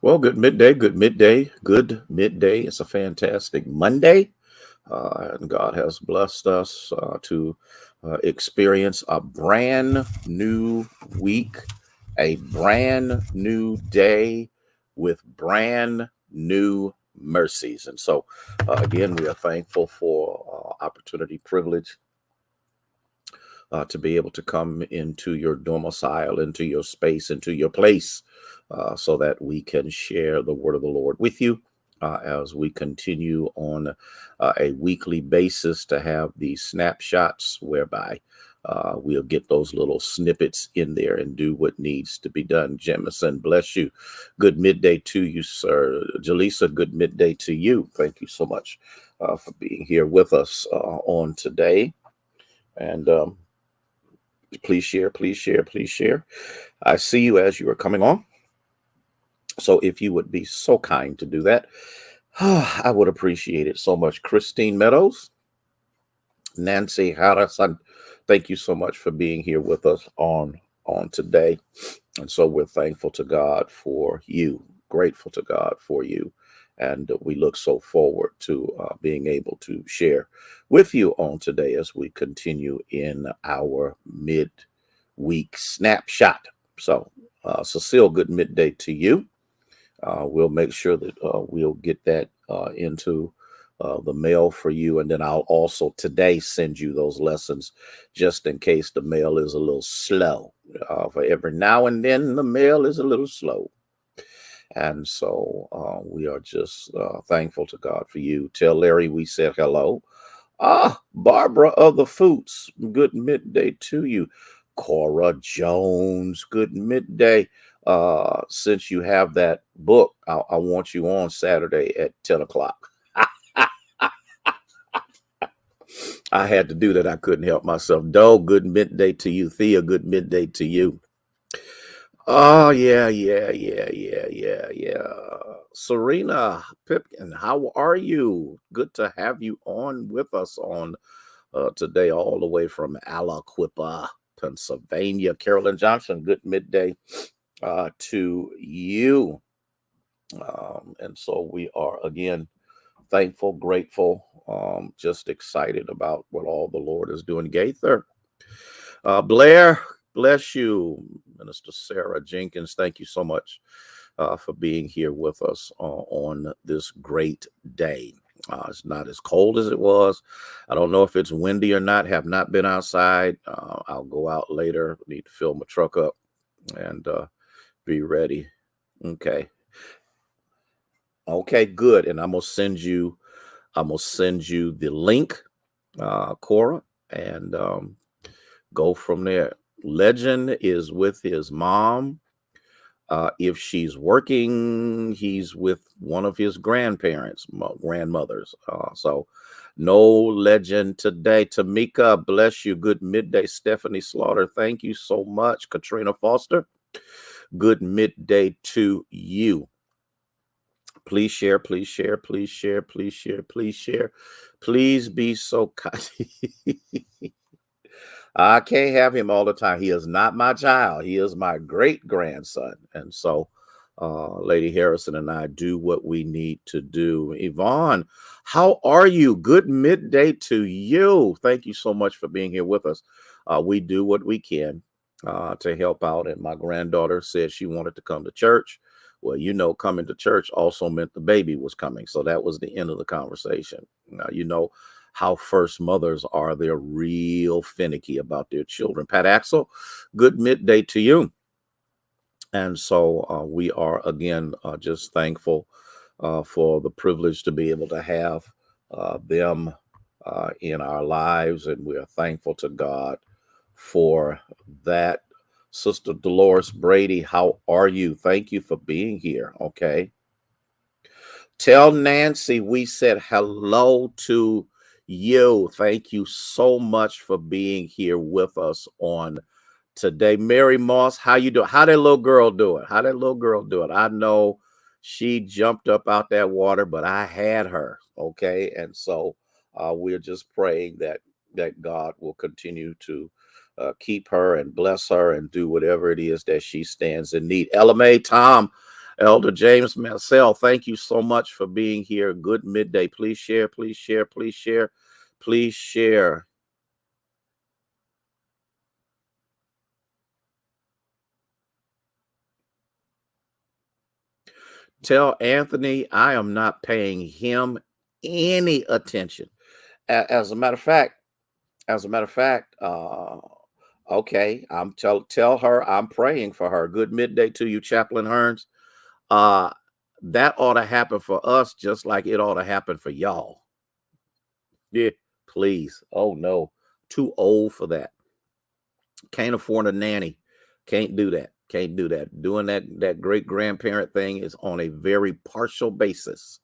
Well, good midday, good midday. It's a fantastic Monday, and God has blessed us to experience a brand new week, a brand new day with brand new mercies. And so, again, we are thankful for opportunity, privilege to be able to come into your domicile, into your space, into your place, so that we can share the word of the Lord with you as we continue on a weekly basis to have these snapshots whereby we'll get those little snippets in there and do what needs to be done. Jemison, bless you. Good midday to you, sir. Jaleesa, good midday to you. Thank you so much for being here with us on today. And please share, please share, please share. I see you as you are coming on. So if you would be so kind to do that, I would appreciate it so much. Christine Meadows, Nancy Harrison, thank you so much for being here with us on today. And so we're thankful to God for you, grateful to God for you. And we look so forward to being able to share with you on today as we continue in our mid-week snapshot. So, Cecile, good midday to you. We'll make sure that we'll get that into the mail for you. And then I'll also today send you those lessons just in case the mail is a little slow. For every now and then, the mail is a little slow. And so we are just thankful to God for you. Tell Larry we said hello. Barbara of the Foots, good midday to you. Cora Jones, good midday. Since you have that book, I want you on Saturday at 10 o'clock. I had to do that. I couldn't help myself. Doe, good midday to you. Thea, good midday to you. Oh, yeah. Serena Pipkin, how are you? Good to have you on with us on today, all the way from Alaquippa, Pennsylvania. Carolyn Johnson, good midday to you. And so we are again thankful, grateful, just excited about what all the Lord is doing. Gaither, Blair, bless you. Minister Sarah Jenkins, thank you so much for being here with us on this great day. It's not as cold as it was. I don't know if it's windy or not. Have not been outside. I'll go out later. Need to fill my truck up and be ready. Okay. Okay, good. And I'm gonna send you the link, Cora, and go from there. Legend is with his mom. If she's working, he's with one of his grandmothers. So, no legend today. Tamika, bless you. Good midday. Stephanie Slaughter, thank you so much. Katrina Foster, good midday to you. Please share, please share, please share, please share, please share. Please be so kind. I can't have him all the time. He is not my child. He is my great grandson. And so, Lady Harrison and I do what we need to do. Yvonne, how are you? Good midday to you. Thank you so much for being here with us. We do what we can to help out. And my granddaughter said she wanted to come to church. Well, coming to church also meant the baby was coming. So that was the end of the conversation. Now, how first mothers are. They're real finicky about their children. Pat Axel, good midday to you. And so we are again just thankful for the privilege to be able to have them in our lives. And we are thankful to God for that. Sister Dolores Brady, how are you? Thank you for being here. Okay. Tell Nancy we said hello to you. Thank you so much for being here with us on today. Mary Moss, how you doing? How that little girl doing? How that little girl doing? I know she jumped up out that water, but I had her. Okay, and so we're just praying that God will continue to keep her and bless her and do whatever it is that she stands in need. LMA Tom, Elder James Marcel, thank you so much for being here. Good midday. Please share, please share, please share, please share. Tell Anthony I am not paying him any attention. As a matter of fact, okay, tell her I'm praying for her. Good midday to you, Chaplain Hearns. Uh, that ought to happen for us, just like it ought to happen for y'all. Yeah, please. Oh no, too old for that. Can't afford a nanny. Can't do that. Can't do that. Doing that great grandparent thing is on a very partial basis.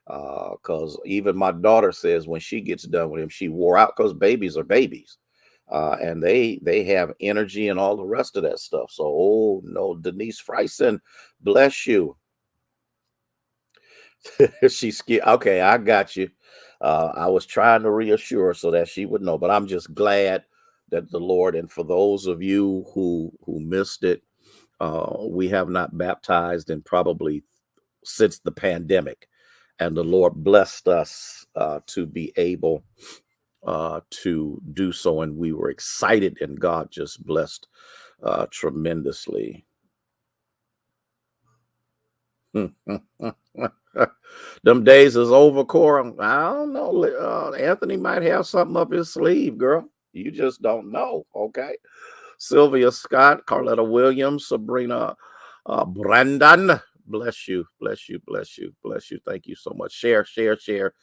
Because even my daughter says when she gets done with him, she wore out because babies are babies. And they have energy and all the rest of that stuff. So, oh no, Denise Freisen, bless you. She's scared. Okay, I got you. I was trying to reassure her so that she would know, but I'm just glad that the Lord, and for those of you who missed it, we have not baptized in probably since the pandemic, and the Lord blessed us to be able to do so, and we were excited, and God just blessed tremendously. Them days is over, Cora. I don't know. Anthony might have something up his sleeve, girl. You just don't know. Okay. Sylvia Scott, Carletta Williams, Sabrina Brandon. Bless you, bless you, bless you, bless you. Thank you so much. Share, share, share.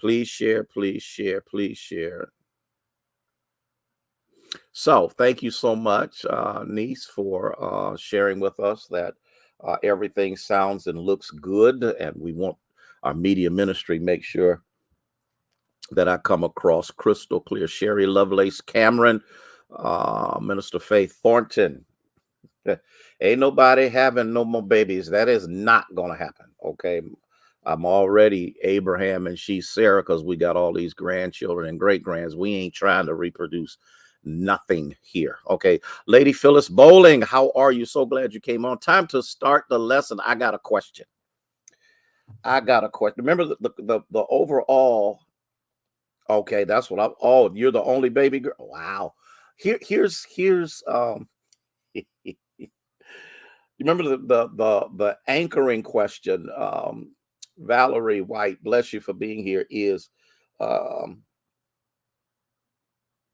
Please share, please share, please share. So thank you so much, niece, for sharing with us that everything sounds and looks good, and we want our media ministry make sure that I come across crystal clear. Sherry Lovelace Cameron, Minister Faith Thornton. Ain't nobody having no more babies. That is not gonna happen. Okay. I'm already Abraham and she's Sarah because we got all these grandchildren and great grands. We ain't trying to reproduce nothing here. Okay. Lady Phyllis Bowling, how are you? So glad you came on. Time to start the lesson. I got a question. Remember the overall. Okay, that's what I'm. Oh, you're the only baby girl. Wow. Here's you remember the anchoring question, Valerie White, bless you for being here, is um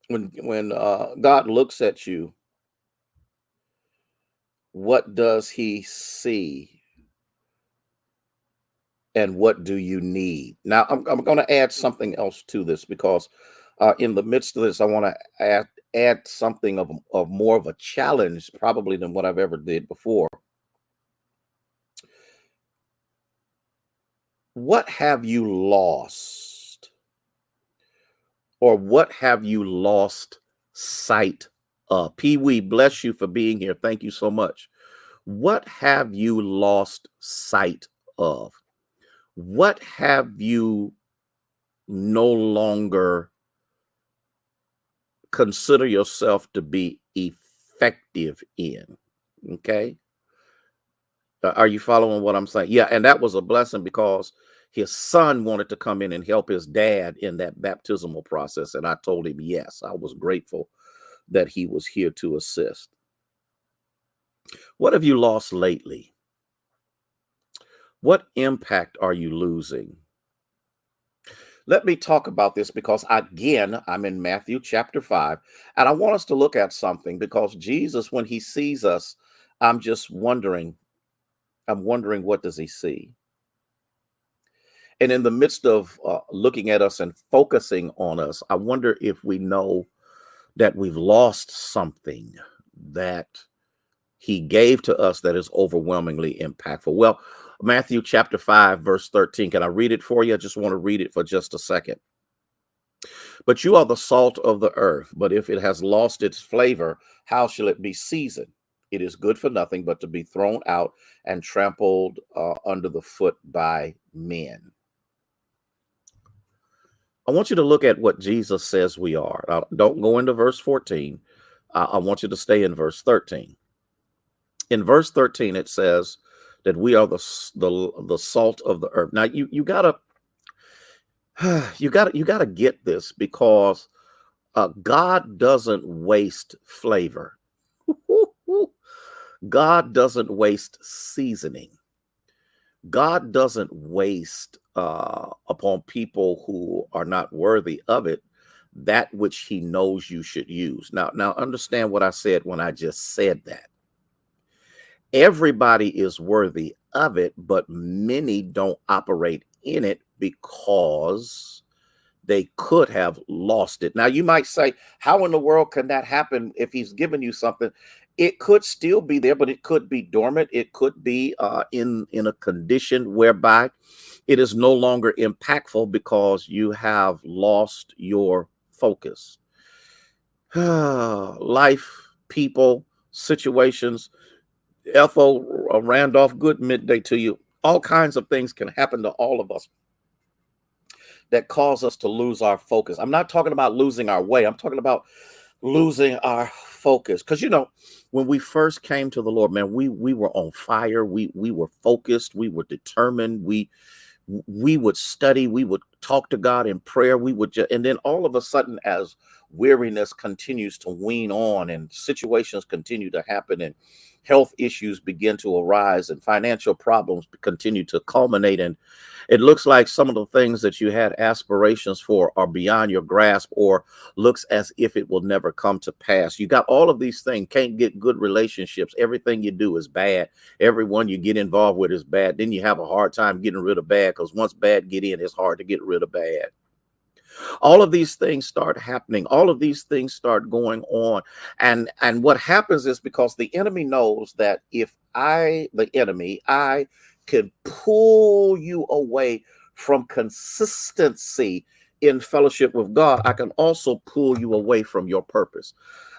when God looks at you, what does he see and what do you need? Now I'm going to add something else to this because in the midst of this I want to add something of more of a challenge probably than what I've ever did before. What have you lost? Or what have you lost sight of? Pee Wee, bless you for being here. Thank you so much. What have you lost sight of? What have you no longer consider yourself to be effective in? Okay. Are you following what I'm saying? Yeah. And that was a blessing because his son wanted to come in and help his dad in that baptismal process. And I told him, yes, I was grateful that he was here to assist. What have you lost lately? What impact are you losing? Let me talk about this because, again, I'm in Matthew chapter 5, and I want us to look at something because Jesus, when he sees us, I'm wondering, what does he see? And in the midst of looking at us and focusing on us, I wonder if we know that we've lost something that he gave to us that is overwhelmingly impactful. Well, Matthew chapter 5, verse 13. Can I read it for you? I just want to read it for just a second. But you are the salt of the earth. But if it has lost its flavor, how shall it be seasoned? It is good for nothing but to be thrown out and trampled under the foot by men. I want you to look at what Jesus says we are. Now, don't go into verse 14. I want you to stay in verse 13. In verse 13, it says, that we are the salt of the earth. Now you gotta you gotta get this, because God doesn't waste flavor. God doesn't waste seasoning. God doesn't waste upon people who are not worthy of it that which He knows you should use. Now understand what I said when I just said that. Everybody is worthy of it, but many don't operate in it because they could have lost it. Now, you might say, how in the world can that happen if he's given you something? It could still be there, but it could be dormant. It could be in a condition whereby it is no longer impactful because you have lost your focus. Life, people, situations. Ethel Randolph, good midday to you. All kinds of things can happen to all of us that cause us to lose our focus. I'm not talking about losing our way. I'm talking about losing our focus. Because when we first came to the Lord, man, we were on fire. We were focused. We were determined. We would study, we would talk to God in prayer, we would and then all of a sudden, as weariness continues to wean on and situations continue to happen and health issues begin to arise and financial problems continue to culminate, and it looks like some of the things that you had aspirations for are beyond your grasp, or looks as if it will never come to pass. You got all of these things, can't get good relationships, everything you do is bad, everyone you get involved with is bad, then you have a hard time getting rid of bad, because once bad get in, it's hard to get rid of bad. All of these things start happening, all of these things start going on, and what happens is, because the enemy knows that if I can pull you away from consistency in fellowship with God, I can also pull you away from your purpose.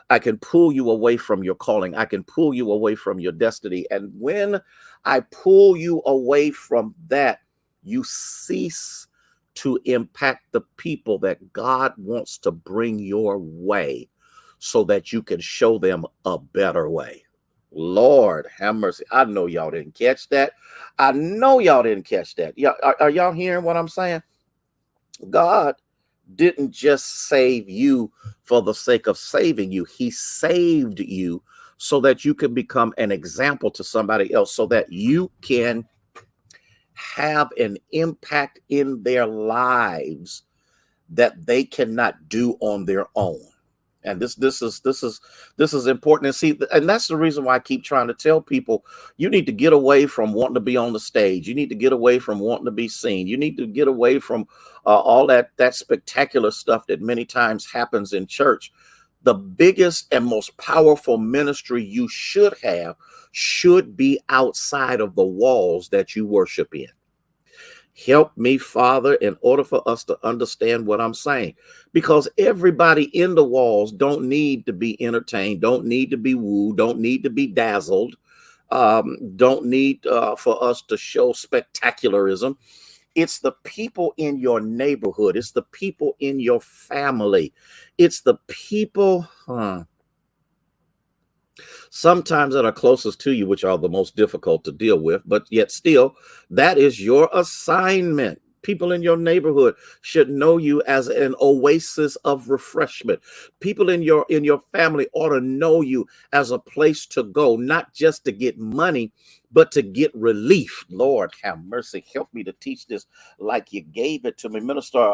I can pull you away from your calling. I can pull you away from your destiny. And when I pull you away from that, you cease to impact the people that God wants to bring your way so that you can show them a better way. Lord have mercy. I know y'all didn't catch that. I know y'all didn't catch that. Are y'all hearing what I'm saying? God didn't just save you for the sake of saving you. He saved you so that you can become an example to somebody else, so that you can have an impact in their lives that they cannot do on their own. And this is important. And see, and that's the reason why I keep trying to tell people, you need to get away from wanting to be on the stage. You need to get away from wanting to be seen. You need to get away from all that spectacular stuff that many times happens in church. The biggest and most powerful ministry you should have should be outside of the walls that you worship in. Help me, Father, in order for us to understand what I'm saying. Because everybody in the walls don't need to be entertained, don't need to be wooed, don't need to be dazzled, don't need for us to show spectacularism. It's the people in your neighborhood. It's the people in your family. It's the people sometimes that are closest to you, which are the most difficult to deal with, but yet still, that is your assignment. People in your neighborhood should know you as an oasis of refreshment. People in your family ought to know you as a place to go, not just to get money, but to get relief. Lord have mercy. Help me to teach this like you gave it to me. Minister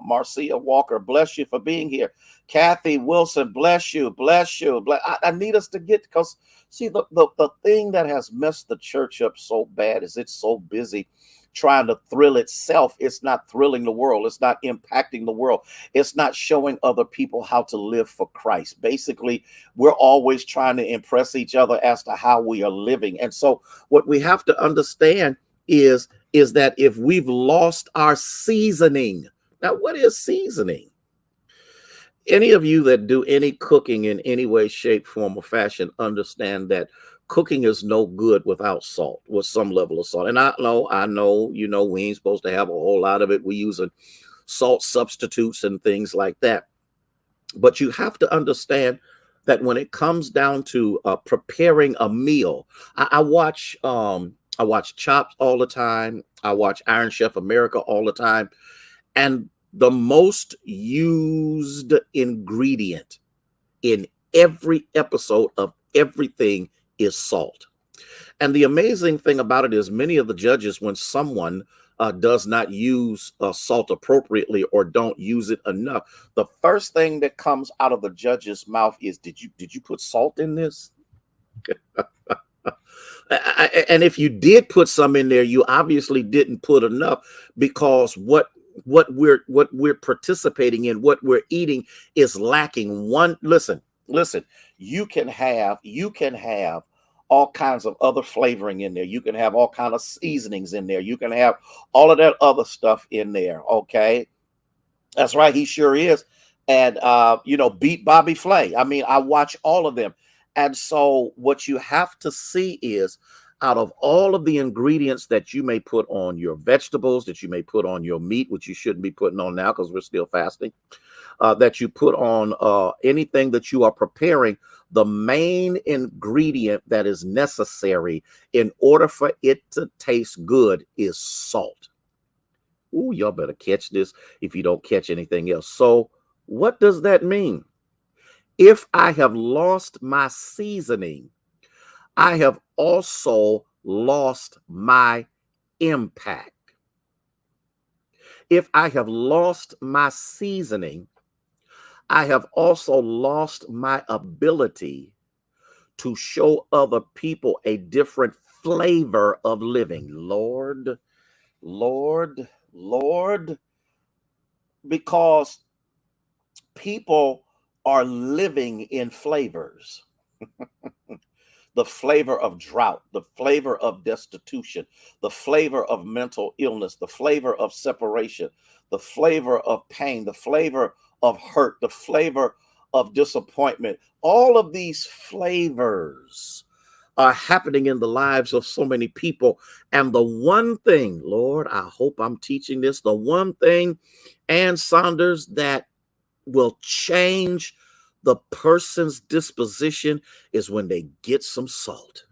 Marcia Walker, bless you for being here. Kathy Wilson, bless you, bless you. I need us to get, because see, the thing that has messed the church up so bad is it's so busy trying to thrill itself. It's not thrilling the world. It's not impacting the world. It's not showing other people how to live for Christ. Basically, we're always trying to impress each other as to how we are living. And so what we have to understand is that if we've lost our seasoning, now what is seasoning? Any of you that do any cooking in any way, shape, form, or fashion understand that cooking is no good without salt, with some level of salt. And I know, we ain't supposed to have a whole lot of it. We're using salt substitutes and things like that. But you have to understand that when it comes down to preparing a meal, I watch I watch Chops all the time. I watch Iron Chef America all the time. And the most used ingredient in every episode of everything is salt. And the amazing thing about it is, many of the judges, when someone does not use salt appropriately or don't use it enough, the first thing that comes out of the judge's mouth is, "Did you put salt in this?" And if you did put some in there, you obviously didn't put enough, because what we're participating in, what we're eating, is lacking one. Listen, you can have all kinds of other flavoring in there. You can have all kind of seasonings in there. You can have all of that other stuff in there. Okay, that's right, he sure is. And beat Bobby Flay. I mean, I watch all of them. And so what you have to see is, out of all of the ingredients that you may put on your vegetables, that you may put on your meat, which you shouldn't be putting on now because we're still fasting, that you put on anything that you are preparing, the main ingredient that is necessary in order for it to taste good is salt. Ooh, y'all better catch this if you don't catch anything else. So, what does that mean? If I have lost my seasoning, I have also lost my impact. If I have lost my seasoning, I have also lost my ability to show other people a different flavor of living. Lord, Lord, Lord, because people are living in flavors. The flavor of drought, the flavor of destitution, the flavor of mental illness, the flavor of separation, the flavor of pain, the flavor of hurt, the flavor of disappointment. All of these flavors are happening in the lives of so many people. And the one thing, Lord, I hope I'm teaching this, the one thing, Ann Saunders, that will change the person's disposition is when they get some salt.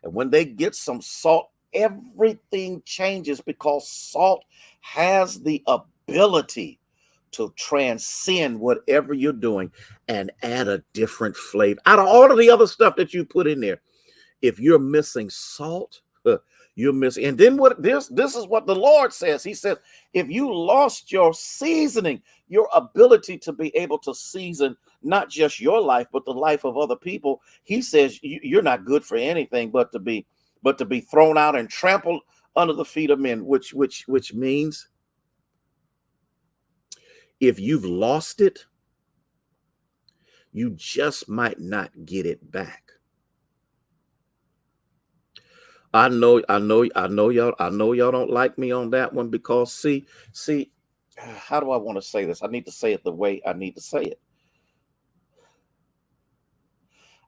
And when they get some salt, everything changes, because salt has the ability to transcend whatever you're doing and add a different flavor. Out of all of the other stuff that you put in there, if you're missing salt, you're missing. And then what this is what the Lord says. He says, if you lost your seasoning, your ability to be able to season not just your life, but the life of other people, he says you're not good for anything but to be thrown out and trampled under the feet of men, which means if you've lost it, you just might not get it back. I know y'all don't like me on that one, because see, how do I want to say this? I need to say it the way I need to say it.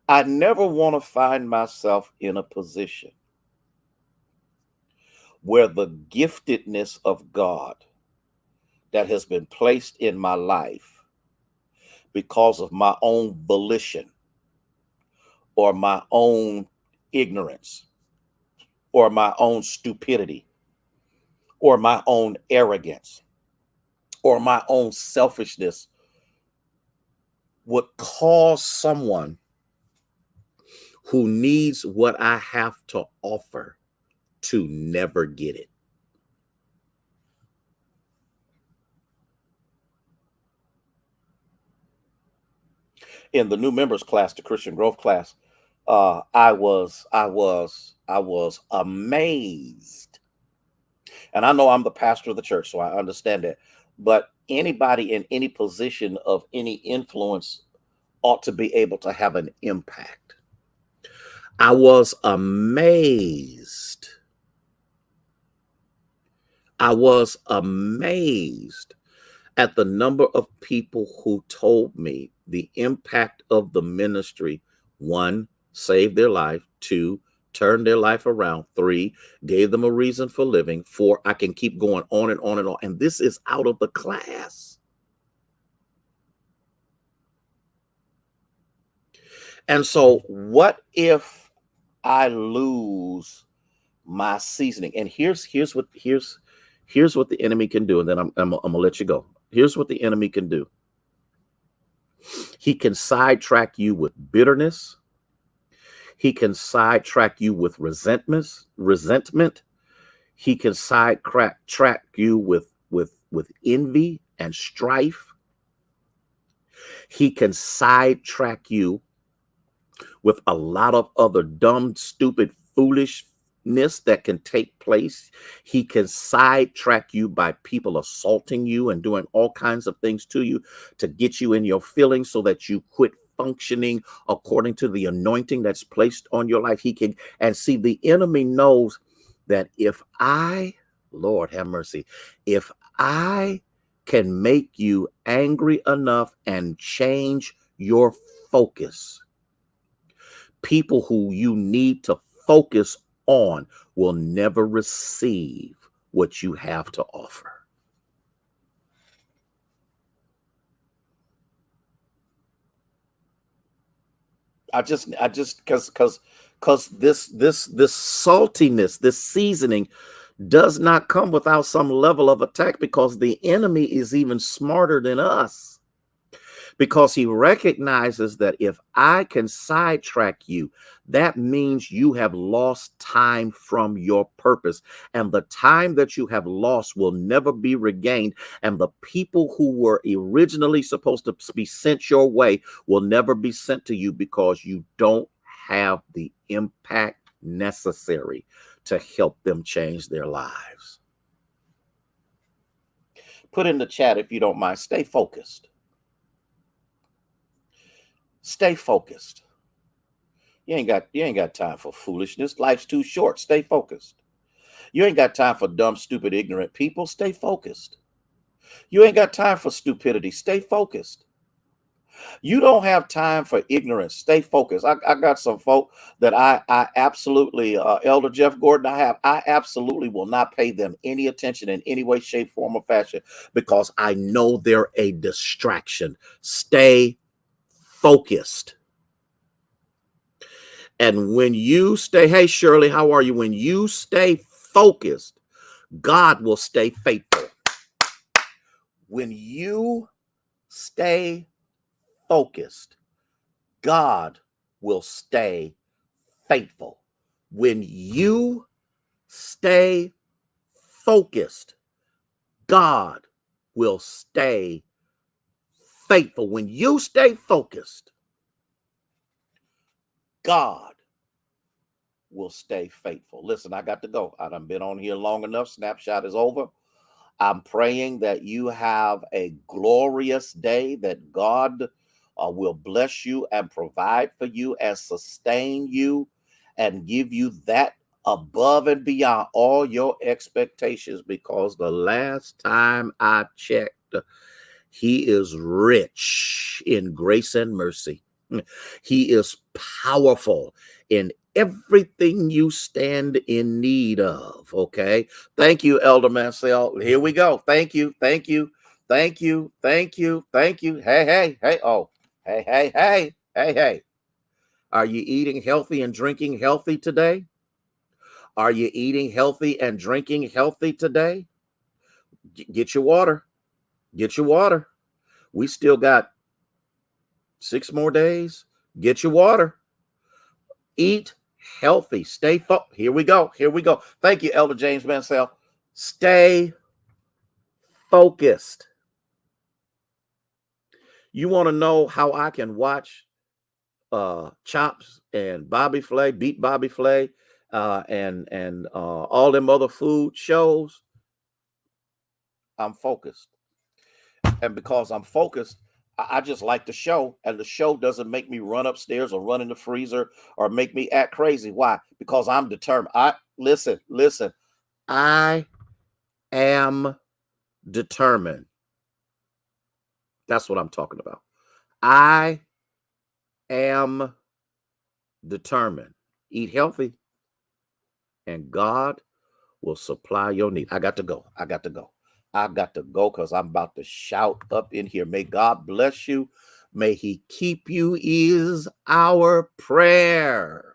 I never want to find myself in a position where the giftedness of God that has been placed in my life because of my own volition or my own ignorance or my own stupidity or my own arrogance or my own selfishness would cause someone who needs what I have to offer to never get it. In the new members class, the Christian growth class, I was amazed. And I know I'm the pastor of the church, so I understand that. But anybody in any position of any influence ought to be able to have an impact. I was amazed. I was amazed at the number of people who told me the impact of the ministry: one, saved their life; two, turned their life around; three, gave them a reason for living; four, I can keep going on and on and on. And this is out of the class. And so, what if I lose my seasoning. And here's what the enemy can do. And then I'm gonna let you go. Here's what the enemy can do. He can sidetrack you with bitterness. He can sidetrack you with resentment. He can track you with envy and strife. He can sidetrack you with a lot of other dumb, stupid, foolishness that can take place. He can sidetrack you by people assaulting you and doing all kinds of things to you to get you in your feelings so that you quit functioning according to the anointing that's placed on your life. He can, and see, the enemy knows that Lord have mercy, if I can make you angry enough and change your focus, people who you need to focus on will never receive what you have to offer. Because this saltiness, this seasoning does not come without some level of attack, because the enemy is even smarter than us. Because he recognizes that if I can sidetrack you, that means you have lost time from your purpose. And the time that you have lost will never be regained. And the people who were originally supposed to be sent your way will never be sent to you, because you don't have the impact necessary to help them change their lives. Put in the chat, if you don't mind, stay focused. Stay focused. You ain't got time for foolishness. Life's too short. Stay focused. You ain't got time for dumb, stupid, ignorant people. Stay focused. You ain't got time for stupidity. Stay focused. You don't have time for ignorance. Stay focused. I got some folk that I absolutely, Elder Jeff Gordon, I absolutely will not pay them any attention in any way, shape, form, or fashion, because I know they're a distraction. Stay focused. And when you stay, hey, Shirley, how are you? When you stay focused, God will stay faithful. When you stay focused, God will stay faithful. When you stay focused, God will stay faithful. When you stay focused, God will stay faithful. Listen, I got to go. I done been on here long enough. Snapshot is over. I'm praying that you have a glorious day, that God will bless you and provide for you and sustain you and give you that above and beyond all your expectations, because the last time I checked, he is rich in grace and mercy. He is powerful in everything you stand in need of. Okay. Thank you, Elder Mansell. Here we go. Thank you. Thank you. Thank you. Thank you. Thank you. Hey, hey, hey. Oh, hey, hey, hey, hey, hey. Are you eating healthy and drinking healthy today? Are you eating healthy and drinking healthy today? Get your water. Get your water. We still got 6 more days. Get your water. Eat healthy. Stay focused. Here we go. Here we go. Thank you, Elder James Mansell. Stay focused. You want to know how I can watch Chops and Bobby Flay, Beat Bobby Flay, and all them other food shows? I'm focused. And because I'm focused, I just like the show, and the show doesn't make me run upstairs or run in the freezer or make me act crazy. Why? Because I'm determined. Listen. I am determined. That's what I'm talking about. I am determined. Eat healthy, and God will supply your need. I got to go. I got to go because I'm about to shout up in here. May God bless you. May he keep you is our prayer.